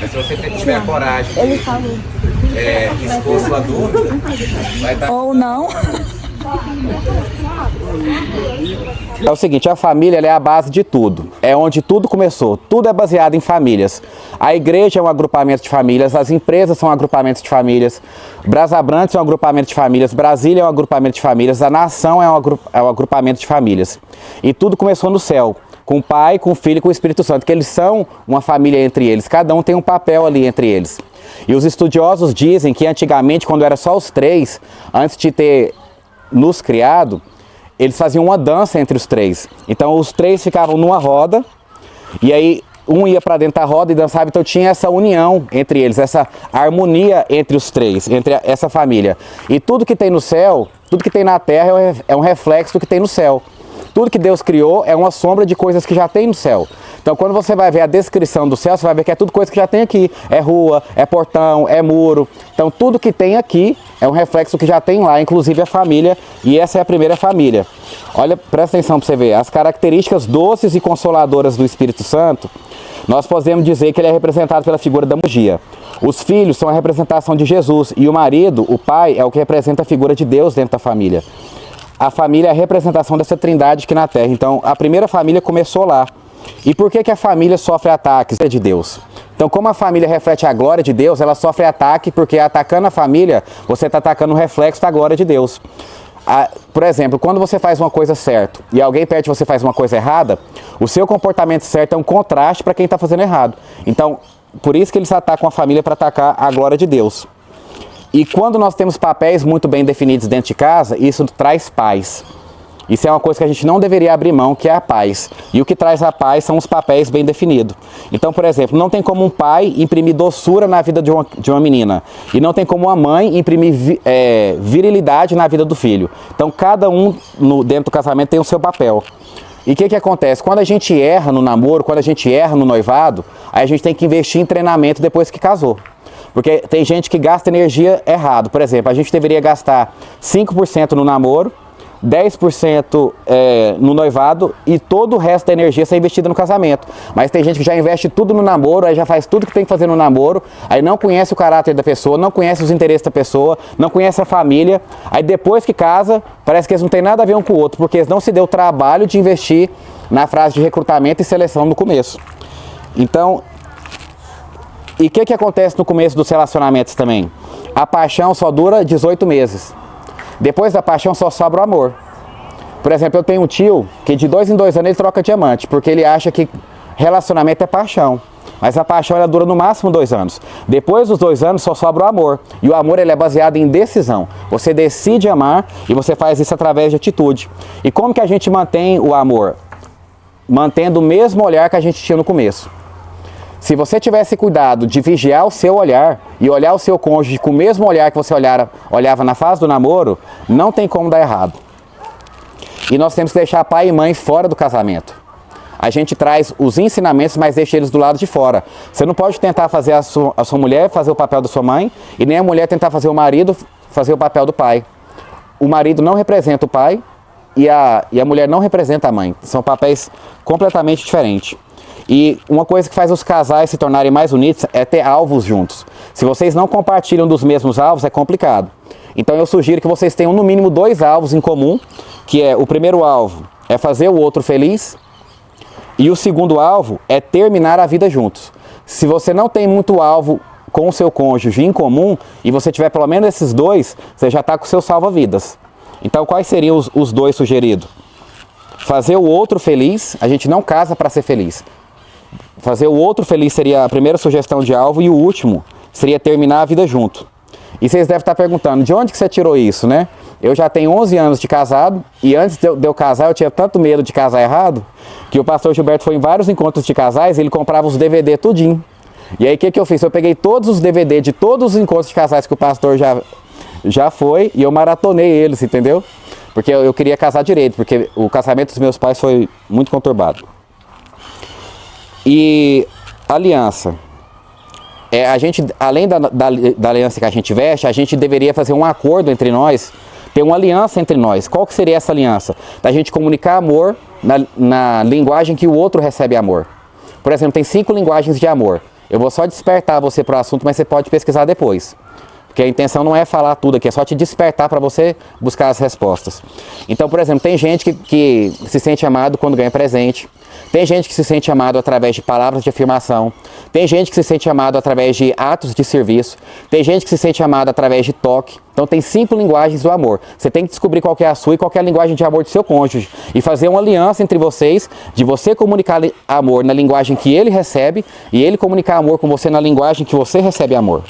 Mas se você tiver coragem, Ele falou. expor sua dúvida, vai dar... Ou não. É o seguinte, a família ela é a base de tudo, é onde tudo começou, tudo é baseado em famílias. A igreja é um agrupamento de famílias, as empresas são agrupamentos de famílias, Brasa Brandt é um agrupamento de famílias, Brasília é um agrupamento de famílias, a nação é um agrupamento de famílias. E tudo começou no céu, com o Pai, com o Filho e com o Espírito Santo, que eles são uma família entre eles, cada um tem um papel ali entre eles. E os estudiosos dizem que antigamente, quando era só os três, antes de ter nos criado, eles faziam uma dança entre os três. Então os três ficavam numa roda, e aí um ia para dentro da roda e dançava, então tinha essa união entre eles, essa harmonia entre os três, entre essa família. E tudo que tem no céu, tudo que tem na terra é um reflexo do que tem no céu. Tudo que Deus criou é uma sombra de coisas que já tem no céu. Então quando você vai ver a descrição do céu, você vai ver que é tudo coisa que já tem aqui. É rua, é portão, é muro. Então tudo que tem aqui é um reflexo que já tem lá, inclusive a família, e essa é a primeira família. Olha, presta atenção para você ver, as características doces e consoladoras do Espírito Santo, nós podemos dizer que ele é representado pela figura da magia. Os filhos são a representação de Jesus e o marido, o pai, é o que representa a figura de Deus dentro da família. A família é a representação dessa trindade aqui na terra. Então a primeira família começou lá. E por que a família sofre ataques de Deus? Então, como a família reflete a glória de Deus, ela sofre ataque porque atacando a família, você está atacando o reflexo da glória de Deus. Por exemplo, quando você faz uma coisa certa e alguém pede que você faz uma coisa errada, o seu comportamento certo é um contraste para quem está fazendo errado. Então, por isso que eles atacam a família, para atacar a glória de Deus. E quando nós temos papéis muito bem definidos dentro de casa, isso traz paz. Isso é uma coisa que a gente não deveria abrir mão, que é a paz. E o que traz a paz são os papéis bem definidos. Então, por exemplo, não tem como um pai imprimir doçura na vida de uma menina. E não tem como uma mãe imprimir virilidade na vida do filho. Então, cada um dentro do casamento tem o seu papel. E o que acontece? Quando a gente erra no namoro, quando a gente erra no noivado, aí a gente tem que investir em treinamento depois que casou. Porque tem gente que gasta energia errado. Por exemplo, a gente deveria gastar 5% no namoro, 10% no noivado e todo o resto da energia ser investida no casamento. Mas tem gente que já investe tudo no namoro, aí já faz tudo que tem que fazer no namoro, aí não conhece o caráter da pessoa, não conhece os interesses da pessoa, não conhece a família, aí depois que casa, parece que eles não têm nada a ver um com o outro, porque eles não se deu o trabalho de investir na fase de recrutamento e seleção no começo. Então, e o que acontece no começo dos relacionamentos também? A paixão só dura 18 meses. Depois da paixão só sobra o amor. Por exemplo, eu tenho um tio que de 2 em 2 anos ele troca diamante, porque ele acha que relacionamento é paixão. Mas a paixão ela dura no máximo 2 anos. Depois dos 2 anos só sobra o amor. E o amor ele é baseado em decisão. Você decide amar e você faz isso através de atitude. E como que a gente mantém o amor? Mantendo o mesmo olhar que a gente tinha no começo. Se você tivesse cuidado de vigiar o seu olhar e olhar o seu cônjuge com o mesmo olhar que você olhava na fase do namoro, não tem como dar errado. E nós temos que deixar pai e mãe fora do casamento. A gente traz os ensinamentos, mas deixa eles do lado de fora. Você não pode tentar fazer a sua mulher fazer o papel da sua mãe e nem a mulher tentar fazer o marido fazer o papel do pai. O marido não representa o pai e a mulher não representa a mãe. São papéis completamente diferentes. E uma coisa que faz os casais se tornarem mais unidos é ter alvos juntos. Se vocês não compartilham dos mesmos alvos, é complicado. Então eu sugiro que vocês tenham no mínimo 2 alvos em comum, que é o primeiro alvo é fazer o outro feliz e o segundo alvo é terminar a vida juntos. Se você não tem muito alvo com o seu cônjuge em comum e você tiver pelo menos esses 2, você já está com o seu salva-vidas. Então quais seriam os 2 sugeridos? Fazer o outro feliz, a gente não casa para ser feliz. Fazer o outro feliz seria a primeira sugestão de alvo e o último seria terminar a vida junto. E vocês devem estar perguntando, de onde que você tirou isso, né? Eu já tenho 11 anos de casado e antes de eu casar eu tinha tanto medo de casar errado que o pastor Gilberto foi em vários encontros de casais e ele comprava os DVD tudinho. E aí o que eu fiz? Eu peguei todos os DVD de todos os encontros de casais que o pastor já foi e eu maratonei eles, entendeu? Porque eu queria casar direito, porque o casamento dos meus pais foi muito conturbado. E aliança. A gente, além da aliança que a gente veste, a gente deveria fazer um acordo entre nós, ter uma aliança entre nós. Qual que seria essa aliança? Da gente comunicar amor na linguagem que o outro recebe amor. Por exemplo, tem 5 linguagens de amor. Eu vou só despertar você para o assunto, mas você pode pesquisar depois. Porque a intenção não é falar tudo aqui, é só te despertar para você buscar as respostas. Então, por exemplo, tem gente que se sente amado quando ganha presente. Tem gente que se sente amado através de palavras de afirmação. Tem gente que se sente amado através de atos de serviço. Tem gente que se sente amado através de toque. Então tem 5 linguagens do amor. Você tem que descobrir qual que é a sua e qual que é a linguagem de amor do seu cônjuge. E fazer uma aliança entre vocês, de você comunicar amor na linguagem que ele recebe e ele comunicar amor com você na linguagem que você recebe amor.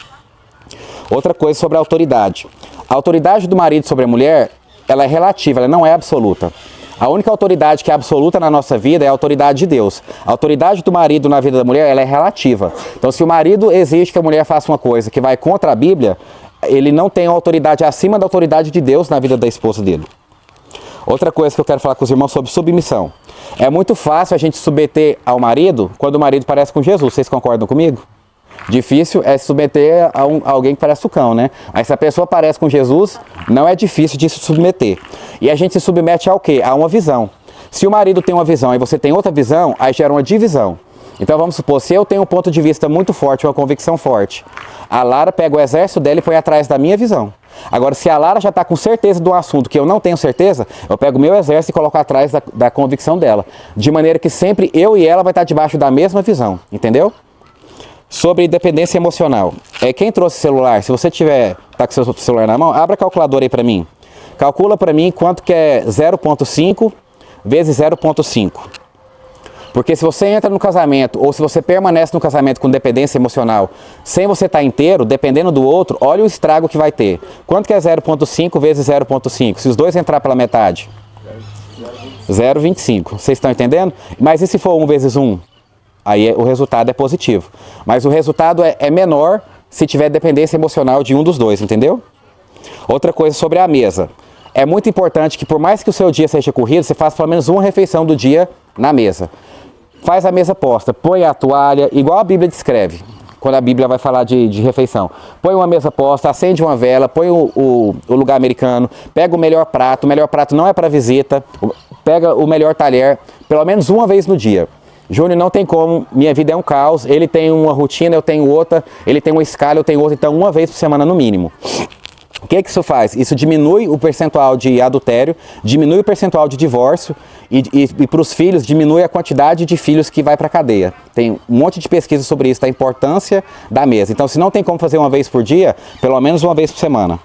Outra coisa sobre a autoridade. A autoridade do marido sobre a mulher, ela é relativa, ela não é absoluta. A única autoridade que é absoluta na nossa vida é a autoridade de Deus. A autoridade do marido na vida da mulher, ela é relativa. Então, se o marido exige que a mulher faça uma coisa que vai contra a Bíblia, ele não tem autoridade acima da autoridade de Deus na vida da esposa dele. Outra coisa que eu quero falar com os irmãos sobre submissão. É muito fácil a gente submeter ao marido quando o marido parece com Jesus. Vocês concordam comigo? Difícil é se submeter a alguém que parece o cão, né? Mas se a pessoa parece com Jesus, não é difícil de se submeter. E a gente se submete ao quê? A uma visão. Se o marido tem uma visão e você tem outra visão, aí gera uma divisão. Então vamos supor, se eu tenho um ponto de vista muito forte, uma convicção forte, a Lara pega o exército dela e põe atrás da minha visão. Agora, se a Lara já está com certeza de um assunto que eu não tenho certeza, eu pego o meu exército e coloco atrás da convicção dela. De maneira que sempre eu e ela vai estar debaixo da mesma visão, entendeu? Sobre dependência emocional. Quem trouxe celular, se você tá com seu celular na mão, abra a calculadora aí para mim. Calcula para mim quanto que é 0,5 vezes 0,5. Porque se você entra no casamento, ou se você permanece no casamento com dependência emocional, sem você estar inteiro, dependendo do outro, olha o estrago que vai ter. Quanto que é 0,5 vezes 0,5? Se os dois entrar pela metade? 0,25. Vocês estão entendendo? Mas e se for 1 vezes 1? Aí o resultado é positivo. Mas o resultado é menor se tiver dependência emocional de um dos dois, entendeu? Outra coisa sobre a mesa. É muito importante que, por mais que o seu dia seja corrido, você faça pelo menos uma refeição do dia na mesa. Faz a mesa posta, põe a toalha, igual a Bíblia descreve, quando a Bíblia vai falar de refeição. Põe uma mesa posta, acende uma vela, põe o lugar americano, pega o melhor prato não é para visita, pega o melhor talher, pelo menos uma vez no dia. Júnior, não tem como, minha vida é um caos, ele tem uma rotina, eu tenho outra, ele tem uma escala, eu tenho outra, então uma vez por semana no mínimo. O que isso faz? Isso diminui o percentual de adultério, diminui o percentual de divórcio e para os filhos diminui a quantidade de filhos que vai para a cadeia. Tem um monte de pesquisa sobre isso, da importância da mesa. Então, se não tem como fazer uma vez por dia, pelo menos uma vez por semana.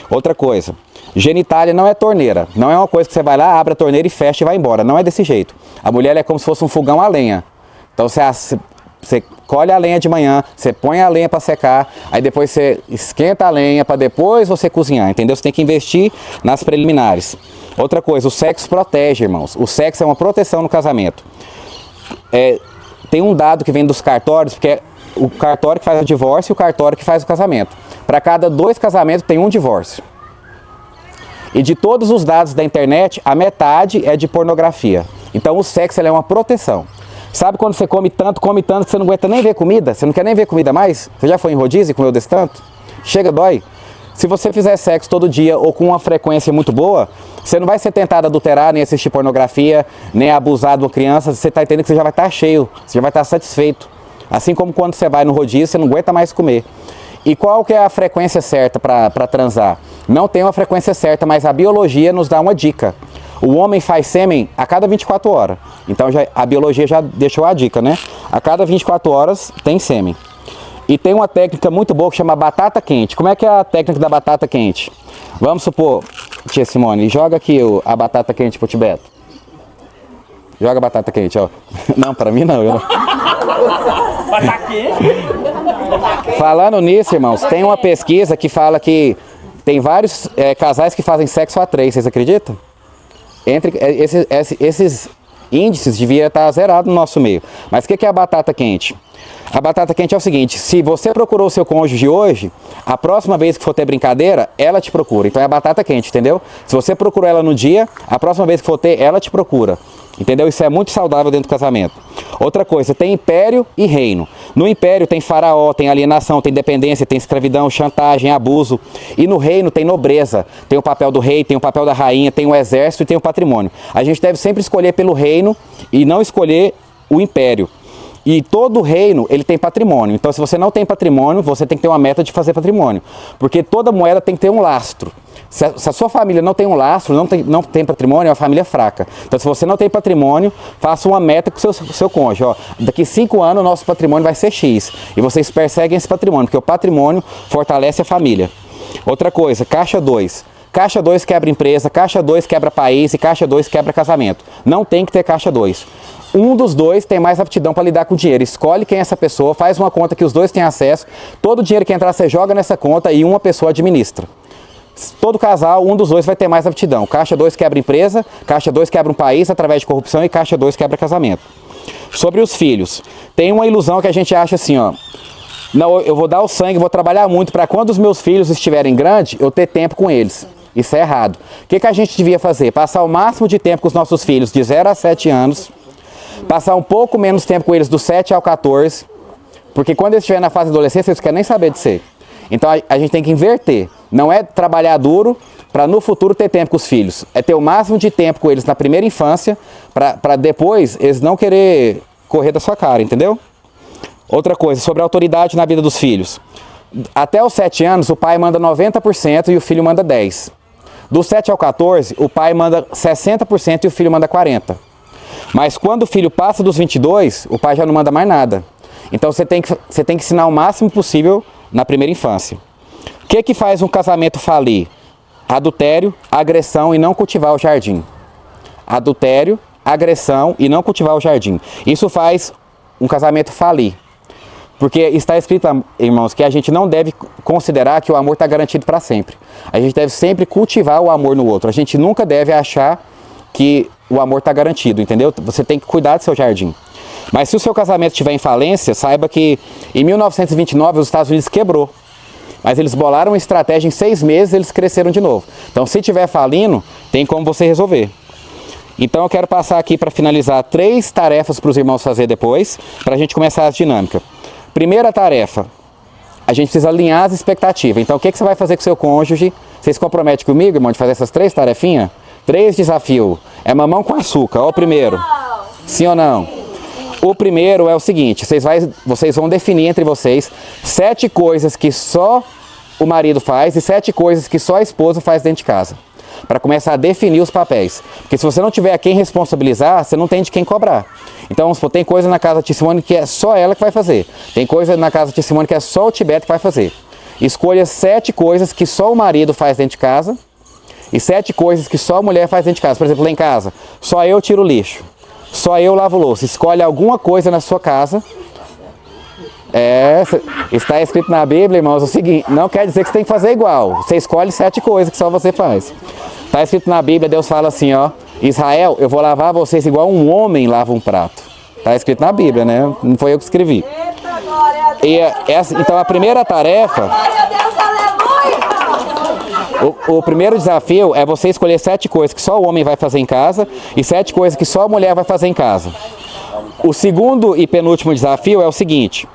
Outra coisa, genitália não é torneira, não é uma coisa que você vai lá, abre a torneira e fecha e vai embora, não é desse jeito. A mulher é como se fosse um fogão a lenha. Então você colhe a lenha de manhã, você põe a lenha para secar, aí depois você esquenta a lenha para depois você cozinhar, entendeu? Você tem que investir nas preliminares. Outra coisa, o sexo protege, irmãos. O sexo é uma proteção no casamento. Tem um dado que vem dos cartórios, porque é o cartório que faz o divórcio e o cartório que faz o casamento. Para cada 2 casamentos tem um divórcio. E de todos os dados da internet, a metade é de pornografia. Então o sexo é uma proteção. Sabe quando você come tanto que você não aguenta nem ver comida? Você não quer nem ver comida mais? Você já foi em rodízio e comeu desse tanto? Chega, dói. Se você fizer sexo todo dia ou com uma frequência muito boa, você não vai ser tentado a adulterar, nem assistir pornografia, nem abusar de uma criança. Você está entendendo que você já vai estar cheio, você já vai estar satisfeito. Assim como quando você vai no rodízio, você não aguenta mais comer. E qual que é a frequência certa para transar? Não tem uma frequência certa, mas a biologia nos dá uma dica. O homem faz sêmen a cada 24 horas. Então a biologia já deixou a dica, né? A cada 24 horas tem sêmen. E tem uma técnica muito boa que chama batata quente. Como é que é a técnica da batata quente? Vamos supor, tia Simone, joga aqui a batata quente pro Tibeto. Joga a batata quente, ó. Não, para mim não. Batata quente? Falando nisso, irmãos, tem uma pesquisa que fala que tem vários casais que fazem sexo a 3, vocês acreditam? Entre esses índices devia estar zerado no nosso meio. Mas o que é a batata quente? A batata quente é o seguinte: se você procurou o seu cônjuge hoje, a próxima vez que for ter brincadeira, ela te procura. Então é a batata quente, entendeu? Se você procurou ela no dia, a próxima vez que for ter, ela te procura. Entendeu? Isso é muito saudável dentro do casamento. Outra coisa, tem império e reino. No império tem faraó, tem alienação, tem dependência, tem escravidão, chantagem, abuso. E no reino tem nobreza. Tem o papel do rei, tem o papel da rainha, tem o exército e tem o patrimônio. A gente deve sempre escolher pelo reino e não escolher o império. E todo reino, ele tem patrimônio. Então, se você não tem patrimônio, você tem que ter uma meta de fazer patrimônio. Porque toda moeda tem que ter um lastro. Se a sua família não tem um lastro, não tem patrimônio, é uma família fraca. Então, se você não tem patrimônio, faça uma meta com o seu cônjuge. Ó, daqui 5 anos, o nosso patrimônio vai ser X. E vocês perseguem esse patrimônio, porque o patrimônio fortalece a família. Outra coisa, caixa 2. Caixa 2 quebra empresa, caixa 2 quebra país e caixa 2 quebra casamento. Não tem que ter caixa 2. Um dos dois tem mais aptidão para lidar com o dinheiro. Escolhe quem é essa pessoa, faz uma conta que os dois têm acesso. Todo o dinheiro que entrar, você joga nessa conta e uma pessoa administra. Todo casal, um dos dois vai ter mais aptidão. Caixa 2 quebra empresa, caixa 2 quebra um país através de corrupção e caixa 2 quebra casamento. Sobre os filhos, tem uma ilusão que a gente acha assim, ó. Não, eu vou dar o sangue, vou trabalhar muito para quando os meus filhos estiverem grandes, eu ter tempo com eles. Isso é errado. O que a gente devia fazer? Passar o máximo de tempo com os nossos filhos de 0 a 7 anos, passar um pouco menos tempo com eles dos 7 ao 14, porque quando eles estiverem na fase de adolescência, eles querem nem saber de ser. Então a gente tem que inverter. Não é trabalhar duro para no futuro ter tempo com os filhos. É ter o máximo de tempo com eles na primeira infância, para depois eles não querer correr da sua cara, entendeu? Outra coisa, sobre a autoridade na vida dos filhos. Até os 7 anos, o pai manda 90% e o filho manda 10%. Do 7 ao 14, o pai manda 60% e o filho manda 40%. Mas quando o filho passa dos 22, o pai já não manda mais nada. Então você tem que ensinar o máximo possível na primeira infância. O que faz um casamento falir? Adultério, agressão e não cultivar o jardim. Adultério, agressão e não cultivar o jardim. Isso faz um casamento falir. Porque está escrito, irmãos, que a gente não deve considerar que o amor está garantido para sempre. A gente deve sempre cultivar o amor no outro. A gente nunca deve achar que o amor está garantido, entendeu? Você tem que cuidar do seu jardim. Mas se o seu casamento estiver em falência, saiba que em 1929 os Estados Unidos quebrou. Mas eles bolaram uma estratégia, em 6 meses eles cresceram de novo. Então, se estiver falindo, tem como você resolver. Então, eu quero passar aqui para finalizar 3 tarefas para os irmãos fazer depois, para a gente começar as dinâmicas. Primeira tarefa, a gente precisa alinhar as expectativas. Então, o que você vai fazer com o seu cônjuge? Você se compromete comigo, irmão, de fazer essas 3 tarefinhas? 3 desafios. É mamão com açúcar, ó o primeiro. Sim ou não? O primeiro é o seguinte, vocês vão definir entre vocês 7 coisas que só o marido faz e 7 coisas que só a esposa faz dentro de casa. Para começar a definir os papéis. Porque se você não tiver a quem responsabilizar, você não tem de quem cobrar. Então, vamos supor, tem coisa na casa de Simone que é só ela que vai fazer. Tem coisa na casa de Simone que é só o Tibeto que vai fazer. Escolha 7 coisas que só o marido faz dentro de casa e 7 coisas que só a mulher faz dentro de casa. Por exemplo, lá em casa, só eu tiro o lixo, só eu lavo louça. Escolhe alguma coisa na sua casa. Está escrito na Bíblia, irmãos, o seguinte, não quer dizer que você tem que fazer igual. Você escolhe 7 coisas que só você faz. Está escrito na Bíblia, Deus fala assim, ó, Israel, eu vou lavar vocês igual um homem lava um prato. Está escrito na Bíblia, né? Não foi eu que escrevi. Então a primeira tarefa, o primeiro desafio é você escolher 7 coisas que só o homem vai fazer em casa e 7 coisas que só a mulher vai fazer em casa. O segundo e penúltimo desafio é o seguinte,